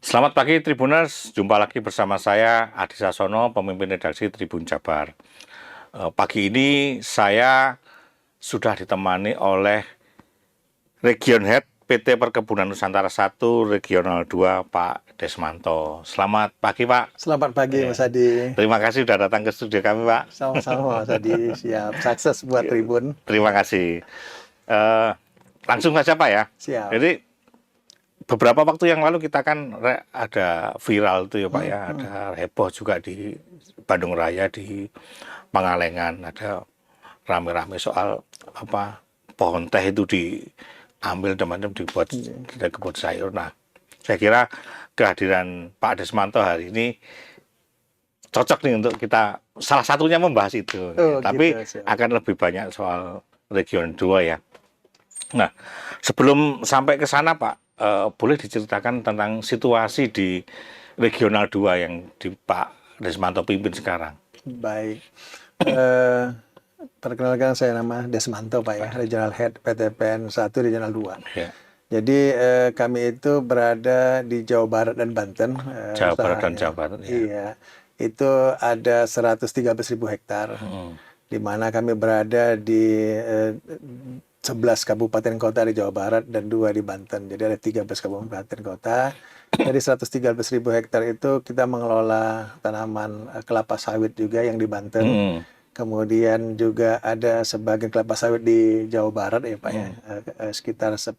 Selamat pagi Tribuners, jumpa lagi bersama saya Adi Sasono, pemimpin redaksi Tribun Jabar. Pagi ini saya sudah ditemani oleh Region Head PT Perkebunan Nusantara 1 Regional 2 Pak Desmanto. Selamat pagi Pak. Selamat pagi Mas Adi. Terima kasih sudah datang ke studio kami Pak. Sama-sama Mas Adi, siap. Sukses buat Tribun. Terima kasih. Langsung saja Pak ya. Siap. Jadi beberapa waktu yang lalu kita kan ada viral itu ya Pak ya, ada heboh juga di Bandung Raya, di Pangalengan, ada rame-rame soal apa pohon teh itu diambil teman-teman dibuat dari kebun sayur. Nah, saya kira kehadiran Pak Desmanto hari ini cocok nih untuk kita salah satunya membahas itu. Tapi gitu, akan lebih banyak soal Region 2 ya. Nah, sebelum sampai ke sana Pak, boleh diceritakan tentang situasi di Regional 2 yang di Pak Desmanto pimpin sekarang. Baik. Perkenalkan saya nama Desmanto Pak ya, Regional Head PTPN 1 Regional 2. Ya. Jadi kami itu berada di Jawa Barat dan Banten. Jawa Barat dan Jawa Barat. Ya. Iya, itu ada 113.000 hektar. Di mana kami berada di 11 kabupaten kota di Jawa Barat dan 2 di Banten. Jadi ada 13 kabupaten kota. Dari 113.000 hektar itu kita mengelola tanaman kelapa sawit juga yang di Banten. Kemudian juga ada sebagian kelapa sawit di Jawa Barat ya Pak ya. Sekitar 10.000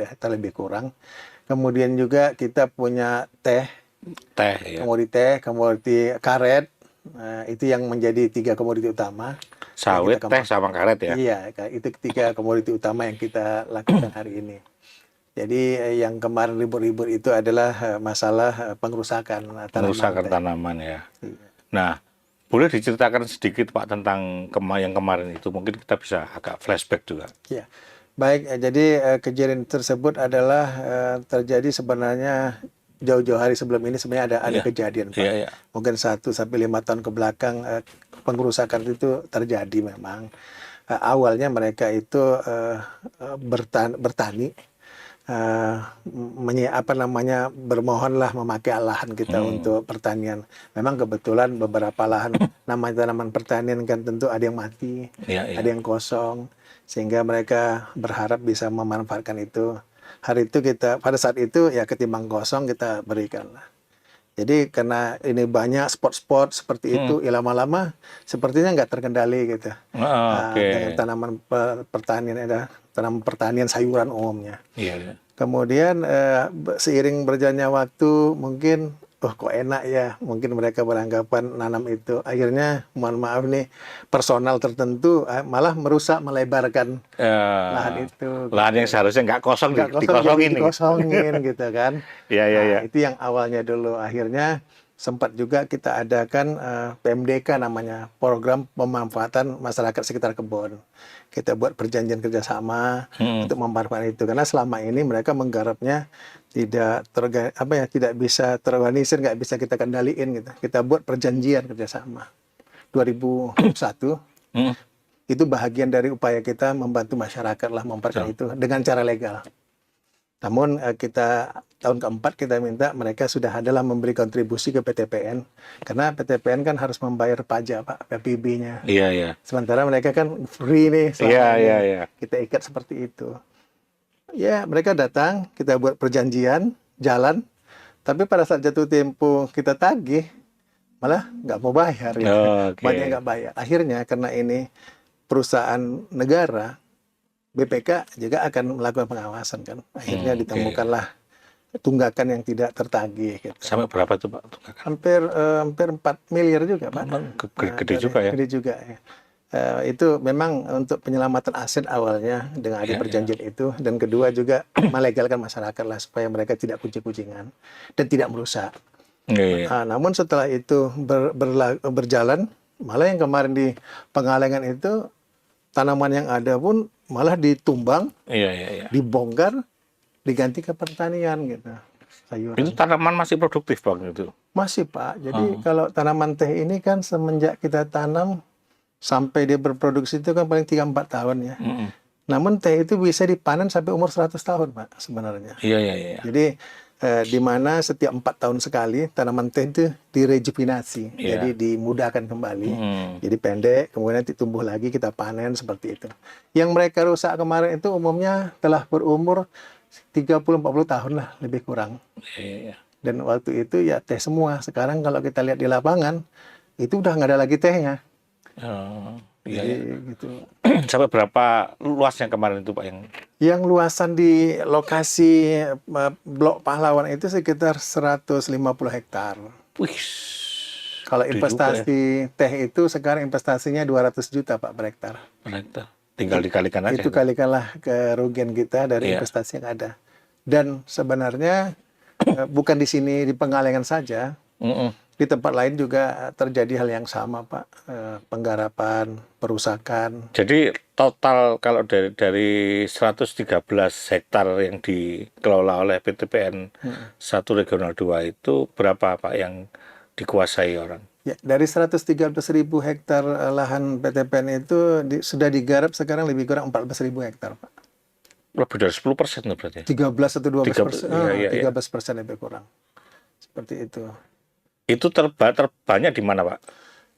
hektar lebih kurang. Kemudian juga kita punya teh, ya. komoditi karet. Itu yang menjadi 3 komoditi utama. Sawit, teh, sama karet ya? Iya, itu 3 komoditi utama yang kita lakukan hari ini. Jadi yang kemarin ribut-ribut itu adalah masalah pengerusakan tanaman. Pengerusakan tanaman ya. Iya. Nah, boleh diceritakan sedikit Pak tentang yang kemarin itu? Mungkin kita bisa agak flashback juga. Iya. Baik, jadi kejadian tersebut adalah terjadi sebenarnya jauh-jauh hari sebelum ini sebenarnya ada kejadian Pak. Mungkin 1 sampai 5 tahun ke belakang pengerusakan itu terjadi memang. Awalnya mereka itu bertani, bermohonlah memakai lahan kita untuk pertanian. Memang kebetulan beberapa lahan namanya tanaman pertanian kan tentu ada yang mati, ada yang kosong, sehingga mereka berharap bisa memanfaatkan itu. Hari itu pada saat itu ya ketimbang kosong kita berikan lah. Jadi karena ini banyak spot-spot seperti itu, ya lama-lama sepertinya nggak terkendali gitu. Dengan tanaman pertanian, ada tanaman pertanian sayuran umumnya. Kemudian seiring berjalannya waktu mungkin kok enak ya, mungkin mereka beranggapan nanam itu. Akhirnya mohon maaf nih, personal tertentu malah merusak, melebarkan lahan itu. Lahan yang seharusnya nggak kosong, dikosongin gitu kan. Itu yang awalnya dulu. Akhirnya sempat juga kita adakan PMDK namanya, Program Pemanfaatan Masyarakat Sekitar Kebun. Kita buat perjanjian kerjasama untuk memanfaatkan itu. Karena selama ini mereka menggarapnya tidak bisa terorganisir, nggak bisa kita kendaliin gitu. Kita buat perjanjian kerjasama. 2001 itu bahagian dari upaya kita membantu masyarakat lah memanfaatkan itu dengan cara legal. Namun kita tahun keempat kita minta mereka sudah adalah memberi kontribusi ke PTPN, karena PTPN kan harus membayar pajak Pak, PPB-nya. Sementara mereka kan free nih. Kita ikat seperti itu. Ya mereka datang, kita buat perjanjian, jalan, tapi pada saat jatuh tempo kita tagih, malah nggak mau bayar. Banyak nggak bayar. Akhirnya karena ini perusahaan negara, BPK juga akan melakukan pengawasan kan. Akhirnya ditemukanlah tunggakan yang tidak tertagih. Gitu. Sampai berapa itu Pak tunggakan? Hampir 4 miliar juga Pak. Gede juga ya. Gede juga ya. Itu memang untuk penyelamatan aset awalnya dengan ada perjanjian itu, dan kedua juga melegalkan masyarakat lah supaya mereka tidak kucing-kucingan dan tidak merusak. Namun setelah itu berjalan, malah yang kemarin di Pangalengan itu tanaman yang ada pun malah ditumbang, dibongkar, diganti ke pertanian gitu. Sayuran. Itu tanaman masih produktif Bang itu? Masih Pak. Jadi kalau tanaman teh ini kan semenjak kita tanam sampai dia berproduksi itu kan paling 3-4 tahun ya. Namun teh itu bisa dipanen sampai umur 100 tahun Pak sebenarnya. Jadi di mana setiap 4 tahun sekali tanaman teh itu direjuvenasi, Iya. jadi dimudahkan kembali. Jadi pendek, kemudian nanti tumbuh lagi, kita panen seperti itu. Yang mereka rusak kemarin itu umumnya telah berumur 30-40 tahun lah, lebih kurang. Iya. Dan waktu itu ya teh semua. Sekarang kalau kita lihat di lapangan, itu udah nggak ada lagi tehnya. Oh, iya, Jadi iya. gitu. Sampai berapa luasnya kemarin itu Pak Yang luasan di lokasi Blok Pahlawan itu sekitar 150 hektar. Wih, Kalau gede juga ya, investasi teh itu sekarang investasinya 200 juta Pak per hektar. per hektar. Tinggal dikalikan aja. Itu kalikanlah kerugian kita dari Iya. investasi yang ada. Dan sebenarnya bukan di sini di Pengalengan saja, Mm-mm. di tempat lain juga terjadi hal yang sama Pak. Penggarapan, perusakan. Jadi total kalau dari 113 hektar yang dikelola oleh PTPN 1 Regional 2 itu berapa Pak yang dikuasai orang? Ya, dari 113.000 hektar lahan PTPN itu sudah digarap sekarang lebih kurang 14.000 hektar, Pak. Lebih dari 10% tuh berarti. 13 atau 12%, Iya, iya. 13% lebih kurang. Seperti itu. Itu terbanyak di mana Pak?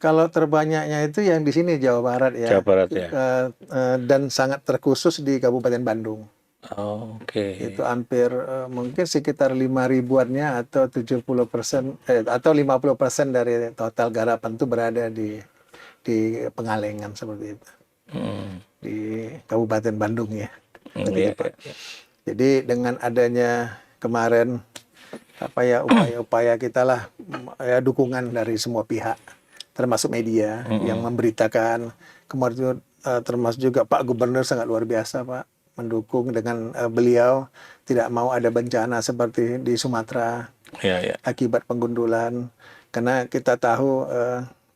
Kalau terbanyaknya itu yang di sini Jawa Barat ya. Jawa Barat ya. Dan sangat terkhusus di Kabupaten Bandung. Oh, oke. Itu hampir mungkin sekitar 5 ribuannya atau 70% atau 50% dari total garapan itu berada di Pengalengan seperti itu. Di Kabupaten Bandung ya. Iya, Pak. iya. Jadi dengan adanya kemarin apa ya upaya-upaya kita lah ya dukungan dari semua pihak termasuk media yang memberitakan, kemudian termasuk juga Pak Gubernur sangat luar biasa Pak mendukung dengan beliau tidak mau ada bencana seperti di Sumatera Iya. akibat penggundulan, karena kita tahu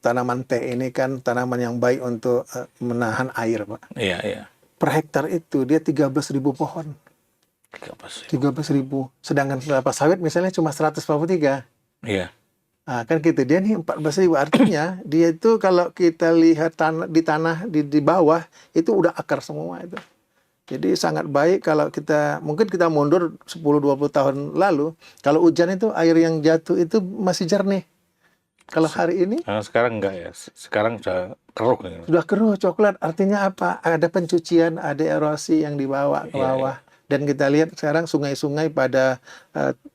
tanaman teh ini kan tanaman yang baik untuk menahan air Pak. Iya. Per hektar itu dia 13.000 pohon. 13.000. Sedangkan kelapa sawit misalnya cuma 143. Iya. Nah, kan gitu. Dia nih 14.000. Artinya dia itu kalau kita lihat di tanah di bawah itu udah akar semua itu. Jadi sangat baik kalau mungkin kita mundur 10-20 tahun lalu, kalau hujan itu air yang jatuh itu masih jernih. Kalau hari ini Sekarang enggak ya. Sekarang sudah keruh. sudah keruh coklat. Artinya apa? Ada pencucian, ada erosi yang dibawa ke bawah. Dan kita lihat sekarang sungai-sungai pada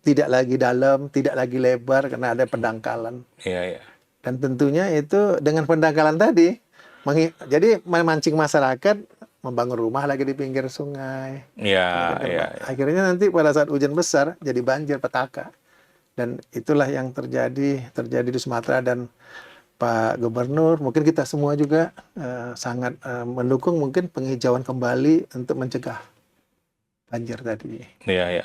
tidak lagi dalam, tidak lagi lebar karena ada pendangkalan. Iya. Dan tentunya itu dengan pendangkalan tadi, jadi memancing masyarakat membangun rumah lagi di pinggir sungai. Iya. Akhirnya nanti pada saat hujan besar jadi banjir petaka. Dan itulah yang terjadi di Sumatera, dan Pak Gubernur, mungkin kita semua juga sangat mendukung mungkin penghijauan kembali untuk mencegah banjir tadi. Iya.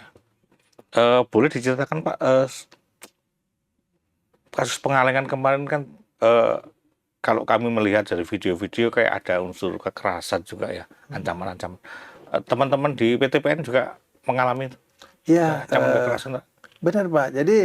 Boleh diceritakan Pak, kasus Pengalengan kemarin kan kalau kami melihat dari video-video kayak ada unsur kekerasan juga ya, ancaman-ancaman. Teman-teman di PTPN juga mengalami ancaman kekerasan. Benar Pak, jadi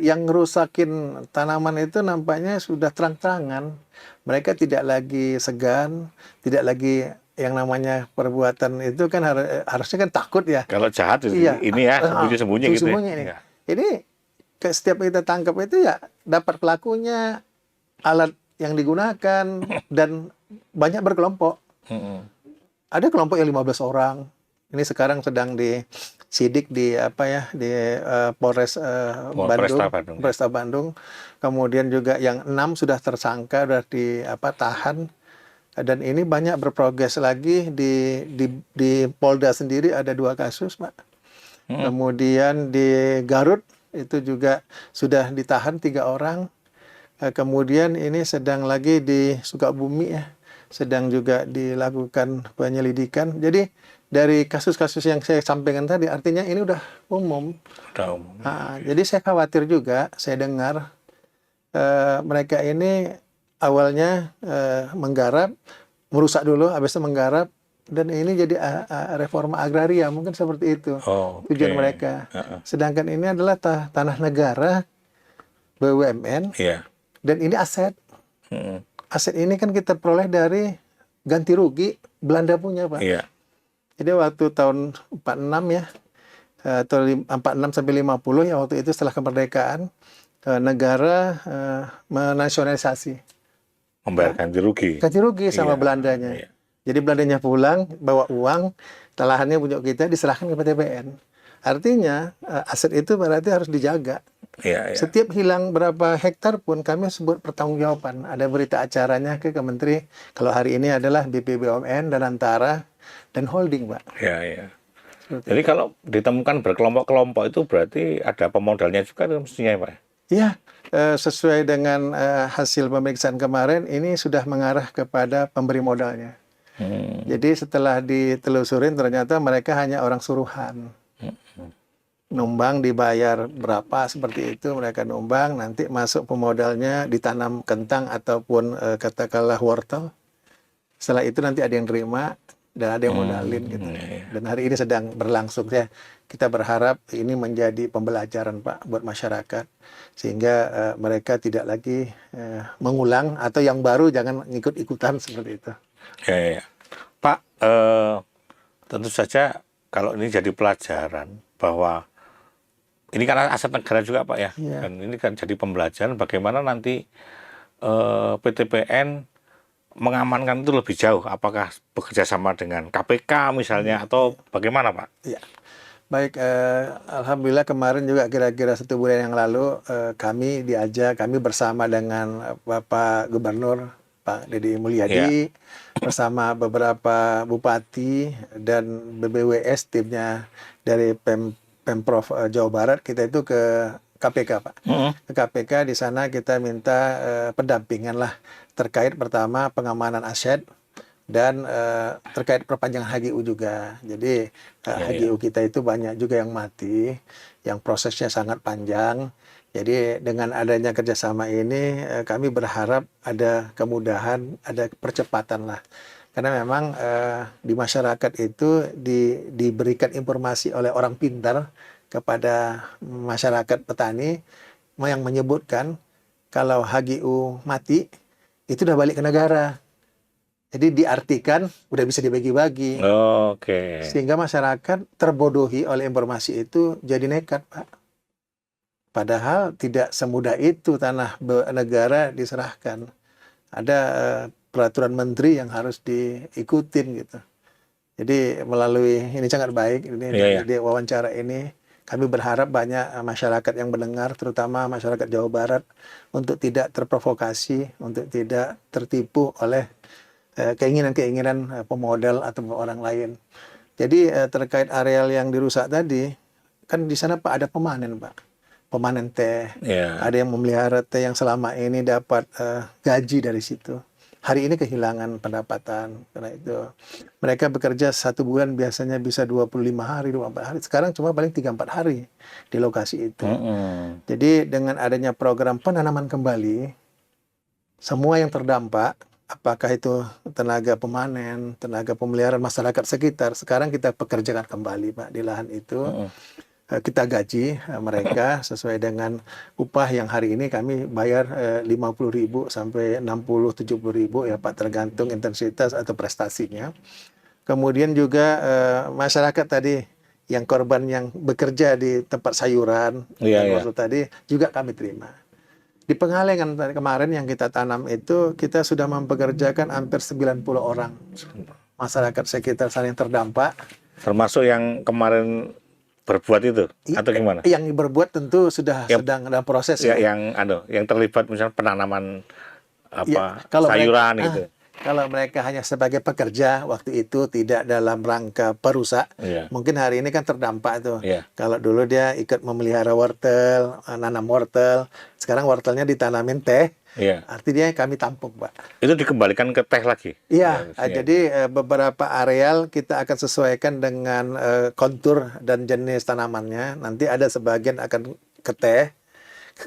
yang ngerusakin tanaman itu nampaknya sudah terang-terangan. Mereka tidak lagi segan, tidak lagi yang namanya perbuatan itu kan harusnya kan takut ya. Kalau jahat ini ya sembunyi-sembunyi gitu ya. Ini setiap kita tangkap itu ya dapat pelakunya, alat yang digunakan, dan banyak berkelompok. Ada kelompok yang 15 orang. Ini sekarang sedang disidik di Polres Bandung. Kemudian juga yang 6 sudah tersangka, sudah ditahan. Dan ini banyak berprogres lagi di Polda sendiri ada 2 kasus, Pak. Kemudian di Garut itu juga sudah ditahan 3 orang. Kemudian ini sedang lagi di Sukabumi ya, sedang juga dilakukan penyelidikan. Jadi dari kasus-kasus yang saya sampaikan tadi, artinya ini udah umum. Jadi saya khawatir juga, saya dengar mereka ini awalnya menggarap, merusak dulu, habis itu menggarap, dan ini jadi reforma agraria, mungkin seperti itu tujuan mereka. Sedangkan ini adalah tanah negara, BUMN, dan ini aset. Aset ini kan kita peroleh dari ganti rugi Belanda punya, Pak. Jadi waktu tahun 46 ya, atau 46 sampai 50 ya, waktu itu setelah kemerdekaan negara menasionalisasi, Membayar ganti rugi. ganti rugi sama Iya, Belandanya. iya. Jadi Belandanya pulang bawa uang, lahannya punya kita, diserahkan ke PTBN. Artinya aset itu berarti harus dijaga. Iya, iya. Setiap hilang berapa hektar pun kami sebut pertanggungjawaban. Ada berita acaranya ke Menteri. Kalau hari ini adalah BPBUMN dan Antara dan holding, Pak. Iya, iya. Seperti Jadi kalau ditemukan berkelompok-kelompok itu berarti ada pemodalnya juga itu mestinya, Pak? Ya, sesuai dengan hasil pemeriksaan kemarin, ini sudah mengarah kepada pemberi modalnya. Jadi setelah ditelusurin ternyata mereka hanya orang suruhan. Numbang dibayar berapa seperti itu, mereka numbang, nanti masuk pemodalnya ditanam kentang ataupun katakanlah wortel. Setelah itu nanti ada yang terima dan ada yang modalin gitu. Dan hari ini sedang berlangsung ya. Kita berharap ini menjadi pembelajaran, Pak, buat masyarakat sehingga mereka tidak lagi mengulang, atau yang baru jangan ngikut-ikutan seperti itu. Ya, ya. Pak, tentu saja kalau ini jadi pelajaran bahwa ini kan aset negara juga, Pak, ya. Iya. Dan ini kan jadi pembelajaran bagaimana nanti PTBN mengamankan itu lebih jauh. Apakah bekerja sama dengan KPK misalnya atau bagaimana, Pak? Iya. Baik, alhamdulillah kemarin juga kira-kira 1 bulan yang lalu kami bersama dengan Bapak Gubernur Pak Deddy Mulyadi, bersama beberapa bupati dan BBWS, timnya dari Pemprov Jawa Barat, kita itu ke KPK, Pak. Ke KPK, di sana kita minta pendampingan lah terkait pertama pengamanan aset dan terkait perpanjangan HGU juga. Jadi HGU kita itu banyak juga yang mati, yang prosesnya sangat panjang. Jadi dengan adanya kerjasama ini kami berharap ada kemudahan, ada percepatan lah. Karena memang di masyarakat itu diberikan informasi oleh orang pintar kepada masyarakat petani yang menyebutkan kalau HGU mati itu udah balik ke negara. Jadi diartikan udah bisa dibagi-bagi. Oke. Sehingga masyarakat terbodohi oleh informasi itu, jadi nekat, Pak. Padahal tidak semudah itu tanah negara diserahkan. Ada peraturan menteri yang harus diikutin gitu. Jadi melalui ini sangat baik ini di wawancara ini, kami berharap banyak masyarakat yang mendengar, terutama masyarakat Jawa Barat, untuk tidak terprovokasi, untuk tidak tertipu oleh keinginan-keinginan pemodal atau orang lain. Jadi terkait areal yang dirusak tadi, kan di sana Pak ada pemanen, Pak. Pemanen teh, ada yang memelihara teh yang selama ini dapat gaji dari situ. Hari ini kehilangan pendapatan karena itu. Mereka bekerja 1 bulan biasanya bisa 25 hari, 24 hari. Sekarang cuma paling 3-4 hari di lokasi itu. Jadi dengan adanya program penanaman kembali, semua yang terdampak, apakah itu tenaga pemanen, tenaga pemeliharaan masyarakat sekitar, sekarang kita pekerjakan kembali, Pak, di lahan itu. Kita gaji mereka sesuai dengan upah yang hari ini kami bayar 50.000 sampai 60-70.000 ya, Pak, tergantung intensitas atau prestasinya. Kemudian juga masyarakat tadi yang korban yang bekerja di tempat sayuran dan waktu tadi juga kami terima. Di Pengalengan kemarin yang kita tanam itu, kita sudah mempekerjakan hampir 90 orang masyarakat sekitar sana yang terdampak. Termasuk yang kemarin berbuat itu atau gimana? Yang berbuat tentu sudah sedang dalam proses ya. Yang terlibat misalnya penanaman sayuran gitu. Kalau mereka hanya sebagai pekerja waktu itu tidak dalam rangka perusak, mungkin hari ini kan terdampak tuh. Kalau dulu dia ikut memelihara wortel, nanam wortel, sekarang wortelnya ditanamin teh. Artinya kami tampung, Pak. Itu dikembalikan ke teh lagi? Iya, jadi beberapa areal kita akan sesuaikan dengan kontur dan jenis tanamannya. Nanti ada sebagian akan ke teh,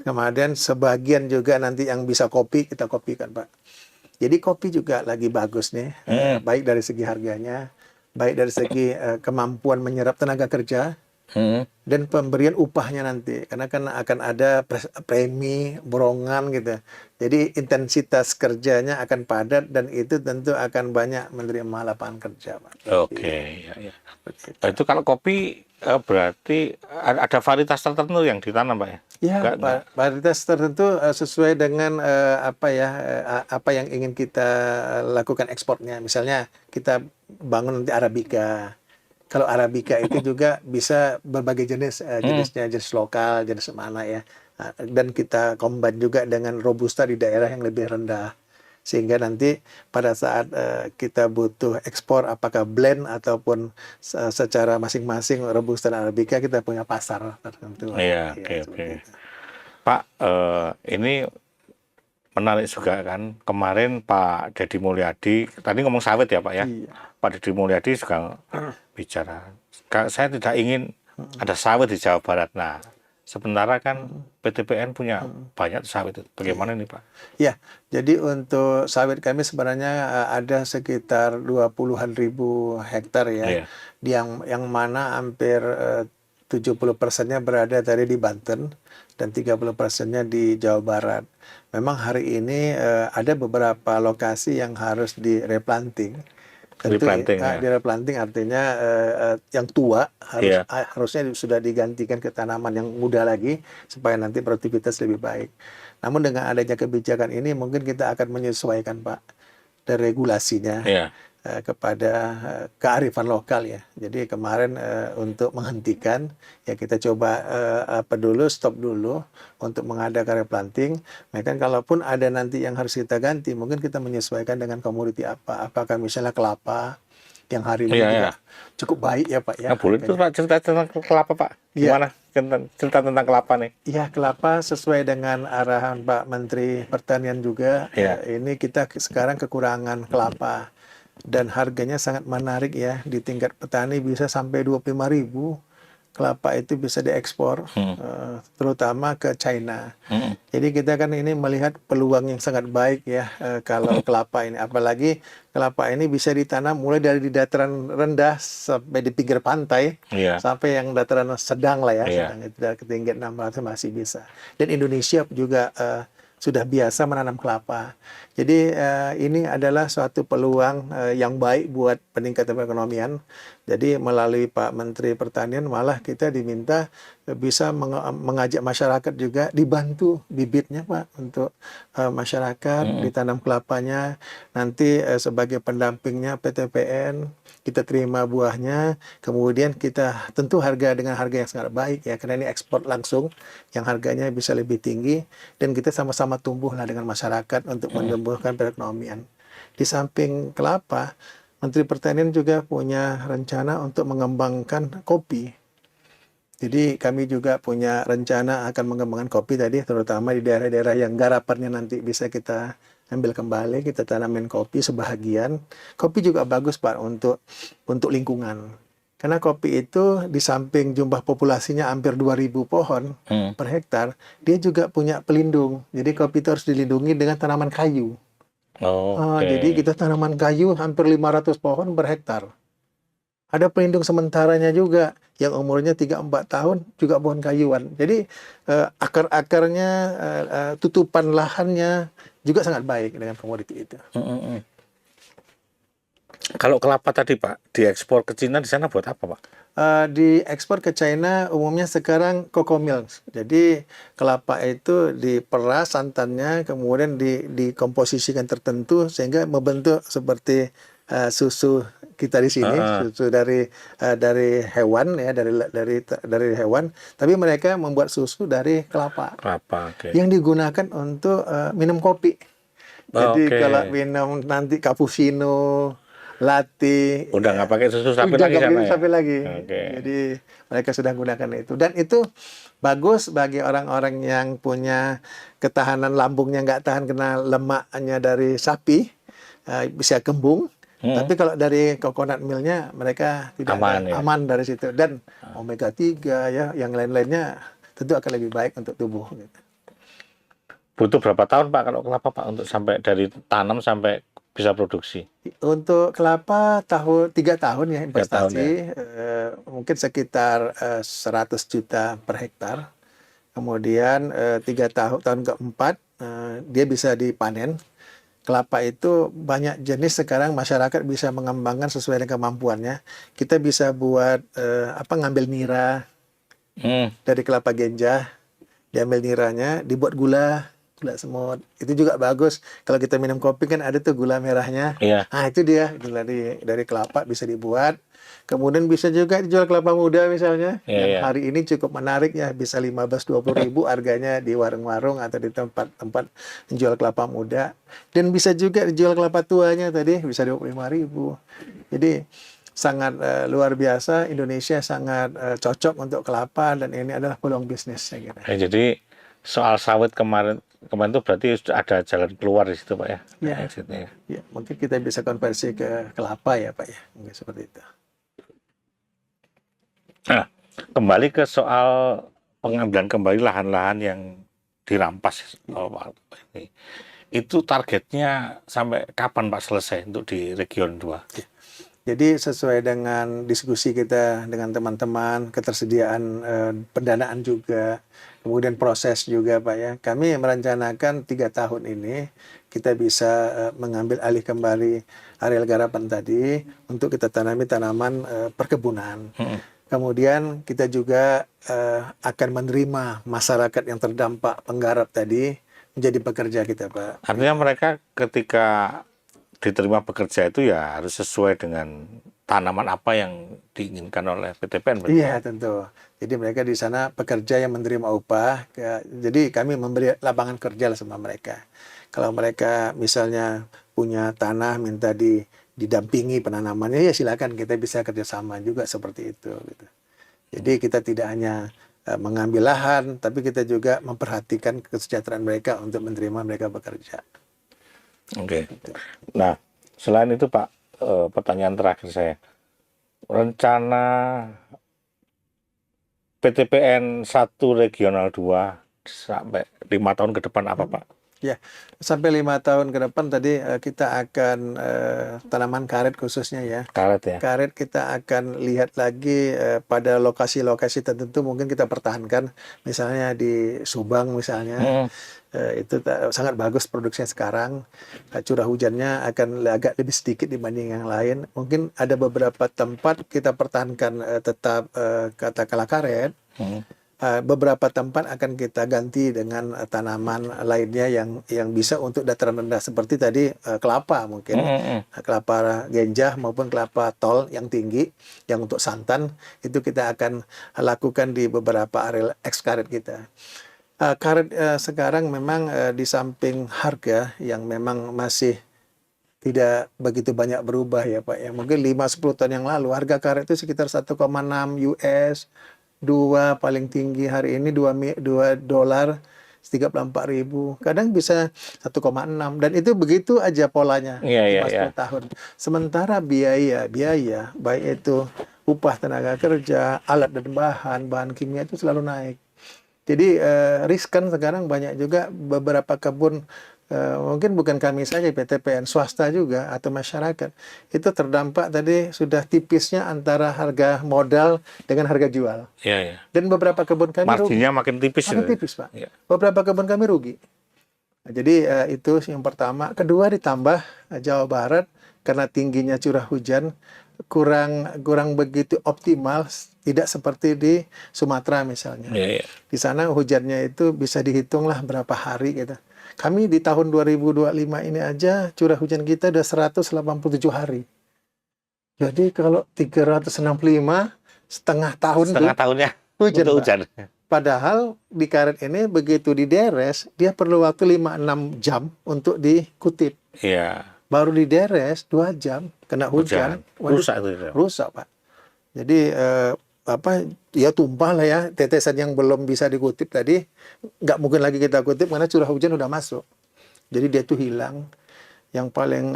kemudian sebagian juga nanti yang bisa kopi, kita kopikan, Pak. Jadi kopi juga lagi bagus nih, baik dari segi harganya, baik dari segi kemampuan menyerap tenaga kerja. dan pemberian upahnya nanti, karena kan akan ada premi borongan gitu. Jadi intensitas kerjanya akan padat dan itu tentu akan banyak menerima lapangan kerja, Pak. Oke, ya, ya. Itu kalau kopi berarti ada varietas tertentu yang ditanam, Pak ya? Ya, Enggak. varietas tertentu sesuai dengan apa yang ingin kita lakukan ekspornya. Misalnya kita bangun nanti Arabica. Kalau Arabica itu juga bisa berbagai jenis, jenisnya jenis lokal, jenis mana ya. Dan kita combine juga dengan Robusta di daerah yang lebih rendah. Sehingga nanti pada saat kita butuh ekspor, apakah blend ataupun secara masing-masing Robusta dan Arabica, kita punya pasar tertentu. Iya, oke. Pak, ini menarik juga kan. Kemarin Pak Deddy Mulyadi, tadi ngomong sawit ya Pak ya? Iya. Pak Deddy Mulyadi juga bicara, saya tidak ingin ada sawit di Jawa Barat. Nah, sementara kan PTPN punya banyak sawit. Bagaimana ini Pak? Ya, jadi untuk sawit kami sebenarnya ada sekitar 20-an ribu hektar ya, yang mana hampir 70%-nya berada tadi di Banten dan 30%-nya di Jawa Barat. Memang hari ini ada beberapa lokasi yang harus direplanting. Tentu direplanting artinya yang tua harusnya sudah digantikan ke tanaman yang muda lagi supaya nanti produktivitas lebih baik. Namun dengan adanya kebijakan ini mungkin kita akan menyesuaikan Pak dari regulasinya kepada kearifan lokal ya. Jadi kemarin untuk menghentikan ya kita coba stop dulu untuk mengadakan replanting. Bahkan kalaupun ada nanti yang harus kita ganti, mungkin kita menyesuaikan dengan komoditi apa. Apakah misalnya kelapa yang hari ini juga cukup baik ya Pak ya. Nah, boleh tuh Pak cerita tentang kelapa Pak. Gimana cerita tentang kelapa nih? Iya, kelapa sesuai dengan arahan Pak Menteri Pertanian juga. Ini kita sekarang kekurangan kelapa. Dan harganya sangat menarik ya, di tingkat petani bisa sampai 25.000 kelapa itu bisa diekspor, terutama ke China. Jadi kita kan ini melihat peluang yang sangat baik ya kalau kelapa ini, apalagi kelapa ini bisa ditanam mulai dari di dataran rendah sampai di pinggir pantai, sampai yang dataran sedang lah ya, sedang itu ketinggian 600 masih bisa. Dan Indonesia juga sudah biasa menanam kelapa. Jadi ini adalah suatu peluang yang baik buat peningkatan perekonomian. Jadi melalui Pak Menteri Pertanian malah kita diminta bisa mengajak masyarakat juga dibantu bibitnya Pak untuk masyarakat ditanam kelapanya. Nanti sebagai pendampingnya PTPN kita terima buahnya, kemudian kita tentu dengan harga yang sangat baik ya, karena ini ekspor langsung yang harganya bisa lebih tinggi dan kita sama-sama tumbuhlah dengan masyarakat untuk menumbuhkan perekonomian. Di samping kelapa, Menteri Pertanian juga punya rencana untuk mengembangkan kopi. Jadi kami juga punya rencana akan mengembangkan kopi tadi, terutama di daerah-daerah yang garapannya nanti bisa kita ambil kembali, kita tanamin kopi sebahagian. Kopi juga bagus Pak untuk lingkungan. Karena kopi itu di samping jumlah populasinya hampir 2.000 pohon per hektar, dia juga punya pelindung. Jadi kopi itu harus dilindungi dengan tanaman kayu. Jadi kita tanaman kayu hampir 500 pohon per hektar. Ada pelindung sementaranya juga yang umurnya 3-4 tahun juga pohon kayuan. Jadi akar-akarnya, tutupan lahannya juga sangat baik dengan komoditi itu. Kalau kelapa tadi Pak, diekspor ke Cina di sana buat apa Pak? Diekspor ke China umumnya sekarang cocoa milk. Jadi kelapa itu diperas santannya, kemudian dikomposisikan tertentu sehingga membentuk seperti susu kita di sini, susu dari hewan ya, dari hewan. Tapi mereka membuat susu dari kelapa. Yang digunakan untuk minum kopi. Jadi kalau minum nanti cappuccino, latte, udah nggak pakai susu sapi lagi sana lagi. Jadi mereka sudah gunakan itu, dan itu bagus bagi orang-orang yang punya ketahanan lambungnya nggak tahan kena lemaknya dari sapi, bisa kembung. Tapi kalau dari coconut milknya mereka tidak aman dari situ, dan omega 3 ya, yang lain-lainnya tentu akan lebih baik untuk tubuh. Gitu. Butuh berapa tahun Pak kalau kelapa Pak untuk sampai dari tanam sampai bisa produksi? Untuk kelapa 3 tahun ya 3 tahun investasi, mungkin sekitar 100 juta per hektar. Kemudian 3 tahun, tahun keempat dia bisa dipanen. Kelapa itu banyak jenis sekarang masyarakat bisa mengembangkan sesuai dengan kemampuannya. Kita bisa buat ngambil nira dari kelapa genjah, diambil niranya, dibuat gula semut. Itu juga bagus. Kalau kita minum kopi kan ada tuh gula merahnya. Iya. Nah, itu dia gula dari kelapa bisa dibuat. Kemudian bisa juga dijual kelapa muda misalnya, Iya, yang iya. hari ini cukup menarik ya, bisa 15-20 ribu harganya di warung-warung atau di tempat-tempat menjual kelapa muda. Dan bisa juga dijual kelapa tuanya tadi, bisa 25 ribu. Jadi sangat luar biasa, Indonesia sangat cocok untuk kelapa dan ini adalah peluang bisnis saya kira. Jadi soal sawit kemarin itu berarti sudah ada jalan keluar di situ Pak ya? Ya. Exitnya. Ya, mungkin kita bisa konversi ke kelapa ya Pak ya, mungkin seperti itu. Nah, kembali ke soal pengambilan kembali lahan-lahan yang dirampas ini. Itu targetnya sampai kapan Pak selesai untuk di region 2? Jadi sesuai dengan diskusi kita dengan teman-teman, ketersediaan pendanaan juga, kemudian proses juga Pak ya. Kami merencanakan 3 tahun ini kita bisa mengambil alih kembali areal garapan tadi untuk kita tanami tanaman perkebunan. Kemudian kita juga akan menerima masyarakat yang terdampak penggarap tadi menjadi pekerja kita Pak. Artinya mereka ketika diterima bekerja itu ya harus sesuai dengan tanaman apa yang diinginkan oleh PTPN. Iya tentu. Jadi mereka di sana pekerja yang menerima upah. Jadi kami memberi lapangan kerja sama mereka. Kalau mereka misalnya punya tanah minta didampingi penanamannya, ya silakan kita bisa kerjasama juga seperti itu. Gitu. Jadi kita tidak hanya mengambil lahan, tapi kita juga memperhatikan kesejahteraan mereka untuk menerima mereka bekerja. Oke. Nah, selain itu Pak, pertanyaan terakhir saya, rencana PTPN 1 Regional 2 sampai 5 tahun ke depan apa Pak? Ya, sampai 5 tahun ke depan tadi kita akan tanaman karet khususnya ya. Karet ya. Karet kita akan lihat lagi pada lokasi-lokasi tertentu mungkin kita pertahankan, misalnya di Subang misalnya. Itu sangat bagus produksinya sekarang. Curah hujannya akan agak lebih sedikit dibanding yang lain. Mungkin ada beberapa tempat kita pertahankan tetap katakanlah karet. Beberapa tempat akan kita ganti dengan tanaman lainnya yang bisa untuk dataran rendah seperti tadi kelapa mungkin, kelapa genjah maupun kelapa tol yang tinggi yang untuk santan itu kita akan lakukan di beberapa area eks karet kita. Karet sekarang memang di samping harga yang memang masih tidak begitu banyak berubah ya Pak ya. Mungkin 5-10 tahun yang lalu harga karet itu sekitar 1,6 US, 2 paling tinggi hari ini 2 dolar 34.000. Kadang bisa 1,6 dan itu begitu aja polanya 10 tahun. Sementara biaya baik itu upah tenaga kerja, alat dan bahan kimia itu selalu naik. Jadi riskan sekarang banyak juga beberapa kebun mungkin bukan kami saja, PTPN, swasta juga atau masyarakat itu terdampak tadi sudah tipisnya antara harga modal dengan harga jual. Iya. Dan beberapa kebun kami marginnya makin tipis. Makin tipis Pak. Ya. Beberapa kebun kami rugi. Nah, jadi itu yang pertama. Kedua ditambah Jawa Barat karena tingginya curah hujan kurang begitu optimal, tidak seperti di Sumatera misalnya. Di sana hujannya itu bisa dihitung lah berapa hari gitu. Kami di tahun 2025 ini aja curah hujan kita udah 187 hari. Jadi kalau 365 setengah tahunnya hujan. Padahal di karet ini begitu dideres, dia perlu waktu 5-6 jam untuk dikutip. Iya. Baru dideres 2 jam kena hujan. Rusak Pak. Jadi ya tumpah lah ya, tetesan yang belum bisa dikutip tadi nggak mungkin lagi kita kutip karena curah hujan udah masuk, jadi dia tuh hilang. Yang paling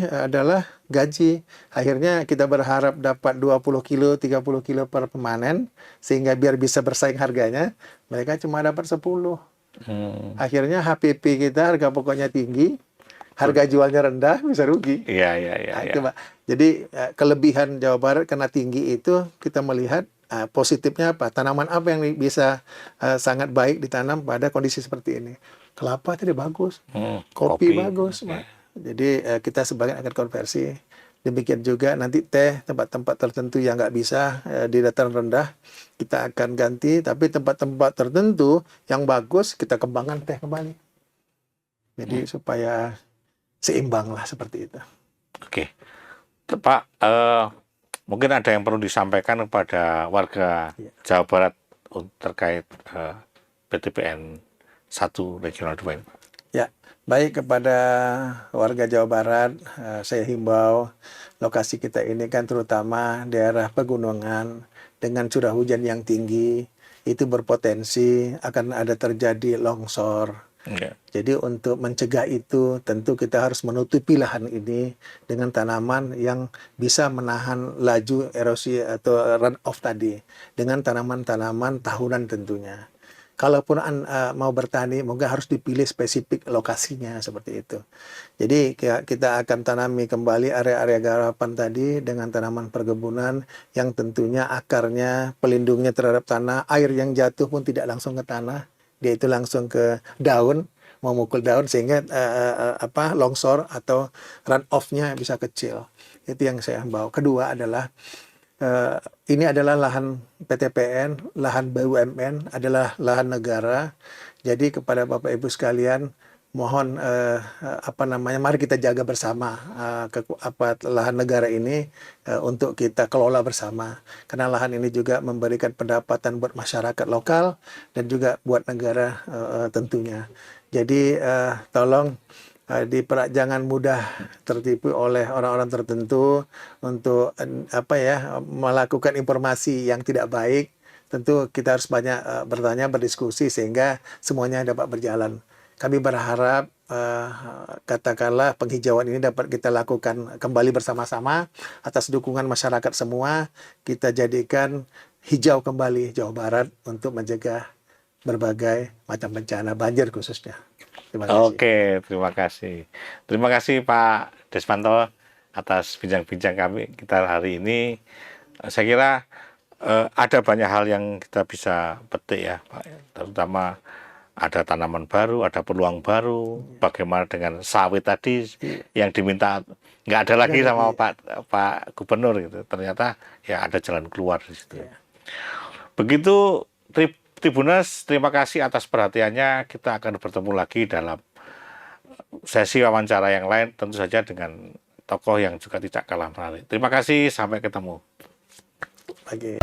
adalah gaji. Akhirnya kita berharap dapat 20 kilo 30 kilo per pemanen sehingga biar bisa bersaing harganya, mereka cuma dapat 10. Akhirnya HPP kita harga pokoknya tinggi, harga jualnya rendah bisa rugi. Iya, Nah, itu, Pak. Jadi kelebihan Jawa Barat karena tinggi itu kita melihat positifnya apa? Tanaman apa yang bisa sangat baik ditanam pada kondisi seperti ini? Kelapa tadi bagus, kopi bagus, Pak. Jadi kita sebagian akan konversi. Demikian juga nanti teh, tempat-tempat tertentu yang nggak bisa di dataran rendah, kita akan ganti. Tapi tempat-tempat tertentu yang bagus, kita kembangkan teh kembali. Jadi supaya seimbang lah seperti itu. Oke. Pak, mungkin ada yang perlu disampaikan kepada warga Jawa Barat terkait PTPN 1 Regional 2 ini, Pak. Ya, baik kepada warga Jawa Barat, saya himbau lokasi kita ini kan terutama daerah pegunungan dengan curah hujan yang tinggi, itu berpotensi akan ada terjadi longsor. Jadi untuk mencegah itu tentu kita harus menutupi lahan ini dengan tanaman yang bisa menahan laju erosi atau runoff tadi dengan tanaman-tanaman tahunan tentunya. Kalaupun mau bertani, mungkin harus dipilih spesifik lokasinya seperti itu. Jadi kita akan tanami kembali area-area garapan tadi dengan tanaman perkebunan yang tentunya akarnya, pelindungnya terhadap tanah, air yang jatuh pun tidak langsung ke tanah, dia itu langsung ke daun, memukul daun sehingga longsor atau run off-nya bisa kecil. Itu yang saya himbau. Kedua adalah ini adalah lahan PTPN, lahan BUMN, adalah lahan negara. Jadi kepada Bapak Ibu sekalian, mohon mari kita jaga bersama lahan negara ini untuk kita kelola bersama. Karena lahan ini juga memberikan pendapatan buat masyarakat lokal dan juga buat negara tentunya. Jadi tolong jangan mudah tertipu oleh orang-orang tertentu untuk melakukan informasi yang tidak baik. Tentu kita harus banyak bertanya, berdiskusi sehingga semuanya dapat berjalan. Kami berharap katakanlah penghijauan ini dapat kita lakukan kembali bersama-sama atas dukungan masyarakat semua. Kita jadikan hijau kembali Jawa Barat untuk mencegah berbagai macam bencana, banjir khususnya. Terima kasih. Oke, terima kasih. Terima kasih Pak Desmanto atas bincang-bincang kita hari ini. Saya kira ada banyak hal yang kita bisa petik ya Pak. Terutama ada tanaman baru, ada peluang baru. Bagaimana dengan sawit tadi yang diminta nggak ada lagi sama Pak Gubernur gitu. Ternyata ya ada jalan keluar di situ. Begitu Tribuners, terima kasih atas perhatiannya. Kita akan bertemu lagi dalam sesi wawancara yang lain, tentu saja dengan tokoh yang juga tidak kalah menarik. Terima kasih, sampai ketemu. Oke.